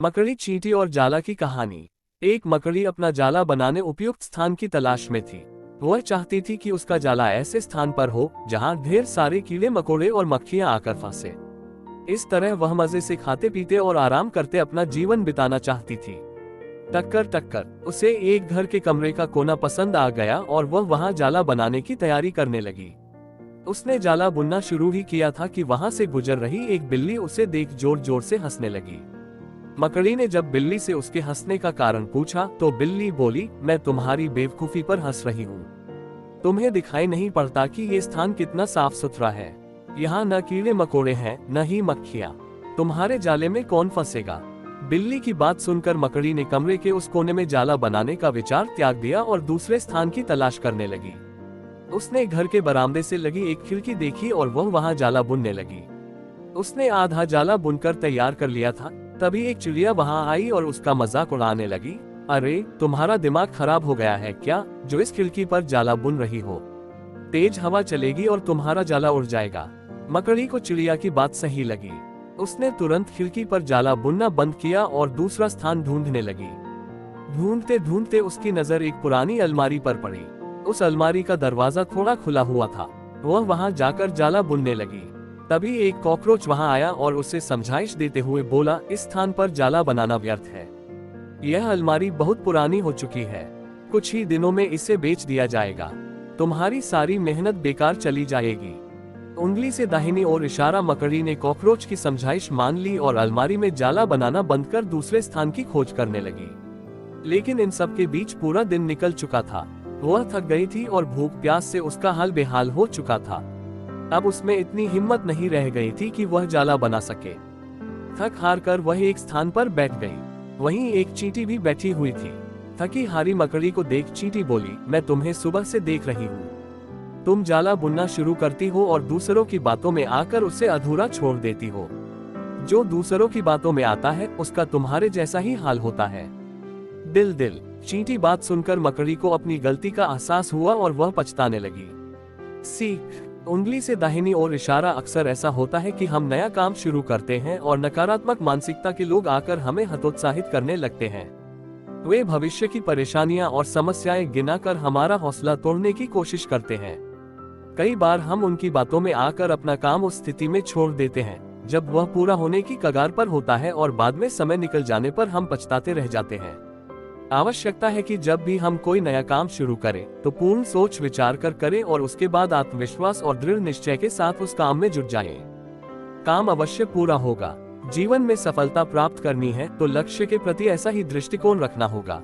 मकड़ी, चींटी और जाला की कहानी। एक मकड़ी अपना जाला बनाने उपयुक्त स्थान की तलाश में थी। वह चाहती थी कि उसका जाला ऐसे स्थान पर हो जहां ढेर सारे कीड़े मकोड़े और मक्खियां आकर फंसे। इस तरह वह मजे से खाते पीते और आराम करते अपना जीवन बिताना चाहती थी। टक्कर टक्कर, उसे एक घर के कमरे का कोना पसंद आ गया और वह वहां जाला बनाने की तैयारी करने लगी। उसने जाला बुनना शुरू ही किया था कि वहां से गुजर रही एक बिल्ली उसे देख जोर जोर से हंसने लगी। मकड़ी ने जब बिल्ली से उसके हंसने का कारण पूछा तो बिल्ली बोली, मैं तुम्हारी बेवकूफी पर हंस रही हूँ। तुम्हें दिखाई नहीं पड़ता कि ये स्थान कितना साफ सुथरा है। यहाँ न कीड़े मकोड़े हैं न ही मक्खियाँ। तुम्हारे जाले में कौन फंसेगा। बिल्ली की बात सुनकर मकड़ी ने कमरे के उस कोने में जाला बनाने का विचार त्याग दिया और दूसरे स्थान की तलाश करने लगी। उसने घर के बरामदे से लगी एक खिड़की देखी और वह वहां जाला बुनने लगी। उसने आधा जाला बुनकर तैयार कर लिया था, तभी एक चिड़िया वहां आई और उसका मजाक उड़ाने लगी। अरे, तुम्हारा दिमाग खराब हो गया है क्या, जो इस खिड़की पर जाला बुन रही हो। तेज हवा चलेगी और तुम्हारा जाला उड़ जाएगा। मकड़ी को चिड़िया की बात सही लगी। उसने तुरंत खिड़की पर जाला बुनना बंद किया और दूसरा स्थान ढूंढने लगी। ढूंढते ढूंढते उसकी नजर एक पुरानी अलमारी पर पड़ी। उस अलमारी का दरवाजा थोड़ा खुला हुआ था। वह वहां जाकर जाला बुनने लगी। तभी एक कॉकरोच वहां आया और उसे समझाइश देते हुए बोला, इस स्थान पर जाला बनाना व्यर्थ है। यह अलमारी बहुत पुरानी हो चुकी है। कुछ ही दिनों में इसे बेच दिया जाएगा। तुम्हारी सारी मेहनत बेकार चली जाएगी। उंगली से दाहिनी ओर इशारा मकड़ी ने कॉकरोच की समझाइश मान ली और अलमारी में जाला बनाना बंद कर दूसरे स्थान की खोज करने लगी। लेकिन इन सब के बीच पूरा दिन निकल चुका था। वह थक गई थी और भूख प्यास से उसका हाल बेहाल हो चुका था। अब उसमें इतनी हिम्मत नहीं रह गई थी कि वह जाला बना सके। थक हार कर वह एक स्थान पर बैठ गई। वहीं एक चींटी भी बैठी हुई थी। थकी हारी मकड़ी को देख चींटी बोली, मैं तुम्हें सुबह से देख रही हूँ। तुम जाला बुनना शुरू करती हो और दूसरों की बातों में आकर उसे अधूरा छोड़ देती हो। जो दूसरों की बातों में आता है उसका तुम्हारे जैसा ही हाल होता है। दिल दिल। चींटी बात सुनकर मकड़ी को अपनी गलती का एहसास हुआ और वह पछताने लगी। सीख। उंगली से दाहिनी ओर इशारा। अक्सर ऐसा होता है कि हम नया काम शुरू करते हैं और नकारात्मक मानसिकता के लोग आकर हमें हतोत्साहित करने लगते हैं। वे भविष्य की परेशानियां और समस्याएं गिनाकर हमारा हौसला तोड़ने की कोशिश करते हैं। कई बार हम उनकी बातों में आकर अपना काम उस स्थिति में छोड़ देते हैं जब वह पूरा होने की कगार पर होता है और बाद में समय निकल जाने पर हम पछताते रह जाते हैं। आवश्यकता है कि जब भी हम कोई नया काम शुरू करें तो पूर्ण सोच विचार कर करें और उसके बाद आत्मविश्वास और दृढ़ निश्चय के साथ उस काम में जुट जाएं। काम अवश्य पूरा होगा। जीवन में सफलता प्राप्त करनी है तो लक्ष्य के प्रति ऐसा ही दृष्टिकोण रखना होगा।